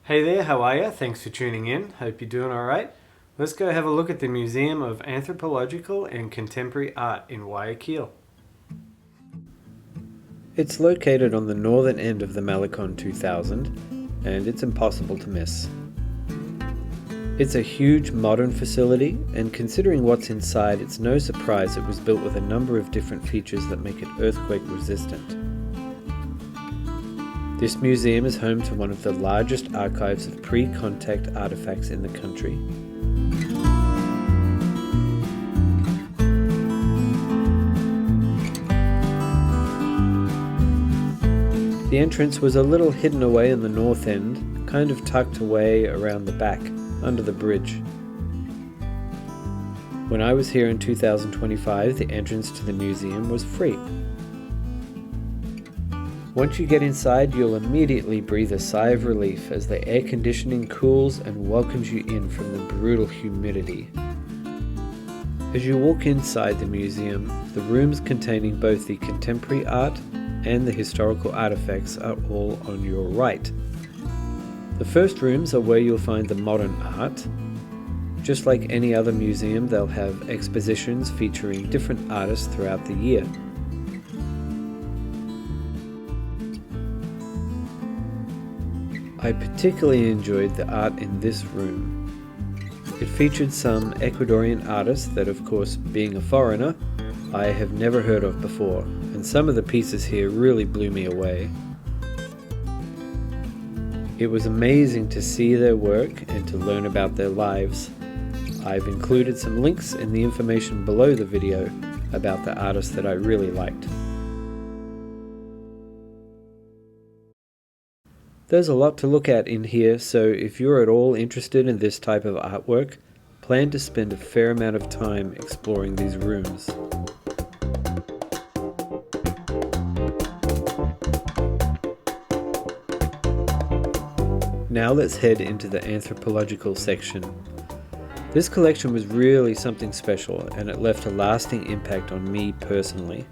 Hey there, how are you? Thanks for tuning in. Hope you're doing alright. Let's go have a look at the Museum of Anthropological and Contemporary Art in Guayaquil. It's located on the northern end of the Malecon 2000, and it's impossible to miss. It's a huge modern facility, and considering what's inside, it's no surprise it was built with a number of different features that make it earthquake resistant. This museum is home to one of the largest archives of pre-contact artifacts in the country. The entrance was a little hidden away in the north end, kind of tucked away around the back, under the bridge. When I was here in 2025, the entrance to the museum was free. Once you get inside, you'll immediately breathe a sigh of relief as the air conditioning cools and welcomes you in from the brutal humidity. As you walk inside the museum, the rooms containing both the contemporary art and the historical artifacts are all on your right. The first rooms are where you'll find the modern art. Just like any other museum, they'll have expositions featuring different artists throughout the year. I particularly enjoyed the art in this room. It featured some Ecuadorian artists that, of course, being a foreigner, I have never heard of before, and some of the pieces here really blew me away. It was amazing to see their work and to learn about their lives. I've included some links in the information below the video about the artists that I really liked. There's a lot to look at in here, so if you're at all interested in this type of artwork, plan to spend a fair amount of time exploring these rooms. Now let's head into the anthropological section. This collection was really something special, and it left a lasting impact on me personally.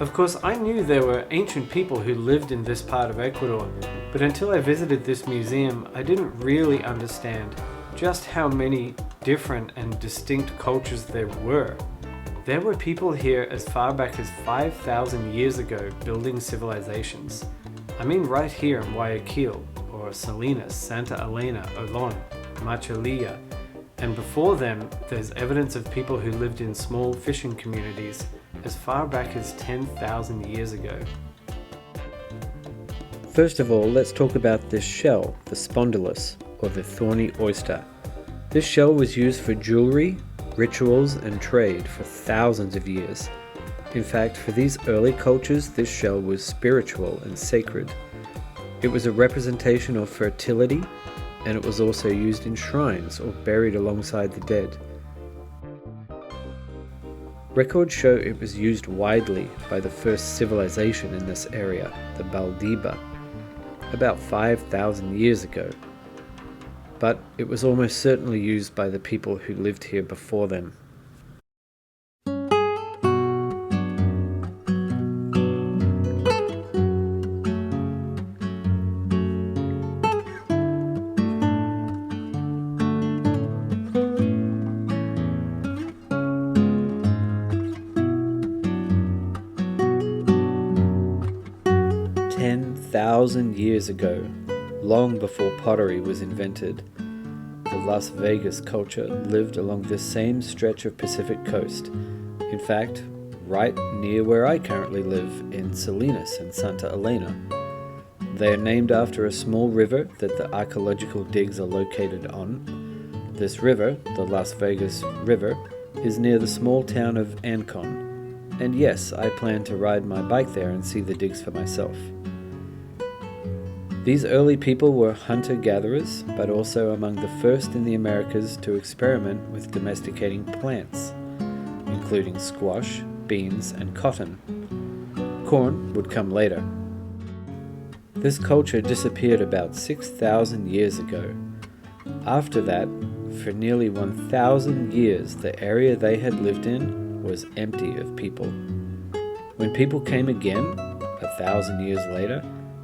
Of course, I knew there were ancient people who lived in this part of Ecuador, but until I visited this museum, I didn't really understand just how many different and distinct cultures there were. There were people here as far back as 5,000 years ago building civilizations. I mean right here in Guayaquil, or Salinas, Santa Elena, Olon, Machalilla, and before them there's evidence of people who lived in small fishing communities as far back as 10,000 years ago. First of all, let's talk about this shell, the spondylus, or the thorny oyster. This shell was used for jewelry, rituals, and trade for thousands of years. In fact, for these early cultures, this shell was spiritual and sacred. It was a representation of fertility, and it was also used in shrines or buried alongside the dead. Records show it was used widely by the first civilization in this area, the Baldiba, about 5,000 years ago. But it was almost certainly used by the people who lived here before them. Thousand years ago, long before pottery was invented, the Las Vegas culture lived along this same stretch of Pacific coast. In fact, right near where I currently live in Salinas and Santa Elena. They are named after a small river that the archaeological digs are located on. This river, the Las Vegas River, is near the small town of Ancon. And yes, I plan to ride my bike there and see the digs for myself. These early people were hunter-gatherers, but also among the first in the Americas to experiment with domesticating plants, including squash, beans, and cotton. Corn would come later. This culture disappeared about 6,000 years ago. After that, for nearly 1,000 years, the area they had lived in was empty of people. When people came again, 1,000 years later,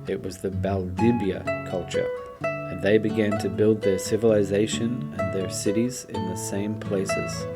It was the Valdivia culture, and they began to build their civilization and their cities in the same places.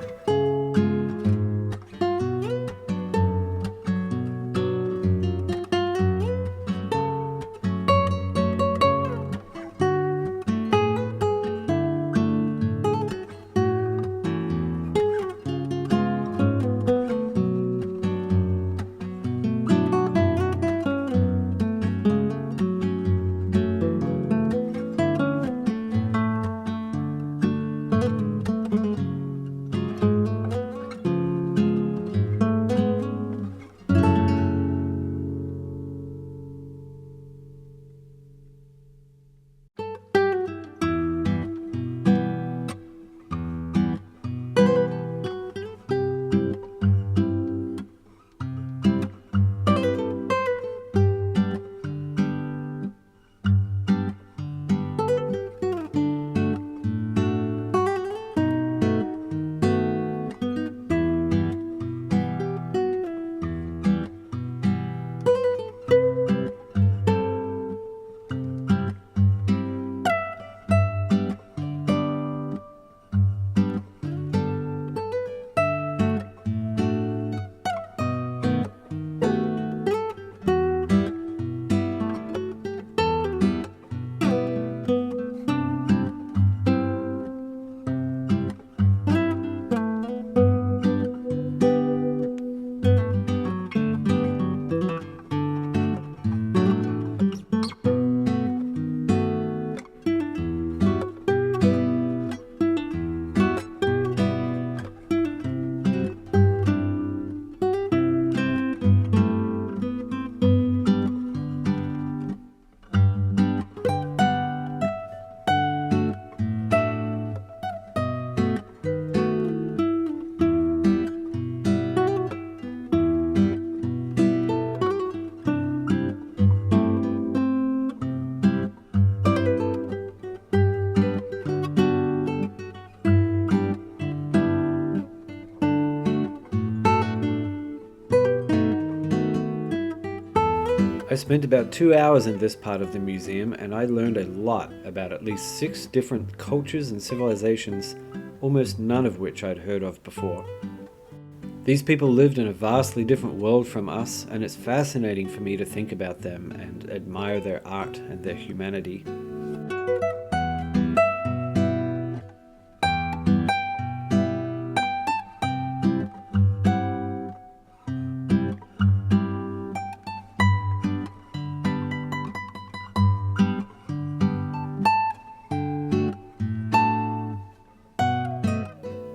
I spent about 2 hours in this part of the museum, and I learned a lot about at least 6 different cultures and civilizations, almost none of which I'd heard of before. These people lived in a vastly different world from us, and it's fascinating for me to think about them and admire their art and their humanity.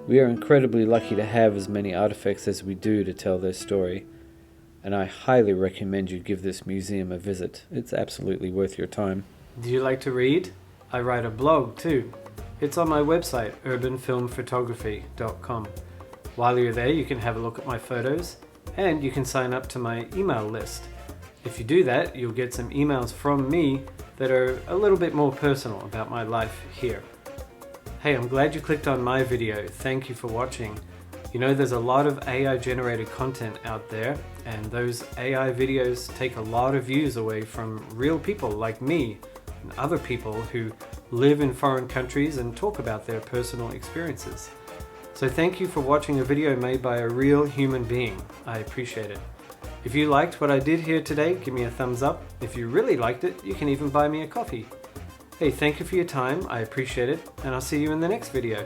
We are incredibly lucky to have as many artifacts as we do to tell their story, and I highly recommend you give this museum a visit. It's absolutely worth your time. Do you like to read? I write a blog too. It's on my website, urbanfilmphotography.com. While you're there, you can have a look at my photos, and you can sign up to my email list. If you do that, you'll get some emails from me that are a little bit more personal about my life here. Hey, I'm glad you clicked on my video. Thank you for watching. You know, there's a lot of AI generated content out there, and those AI videos take a lot of views away from real people like me and other people who live in foreign countries and talk about their personal experiences. So thank you for watching a video made by a real human being. I appreciate it. If you liked what I did here today, give me a thumbs up. If you really liked it, you can even buy me a coffee. Hey, thank you for your time, I appreciate it, and I'll see you in the next video.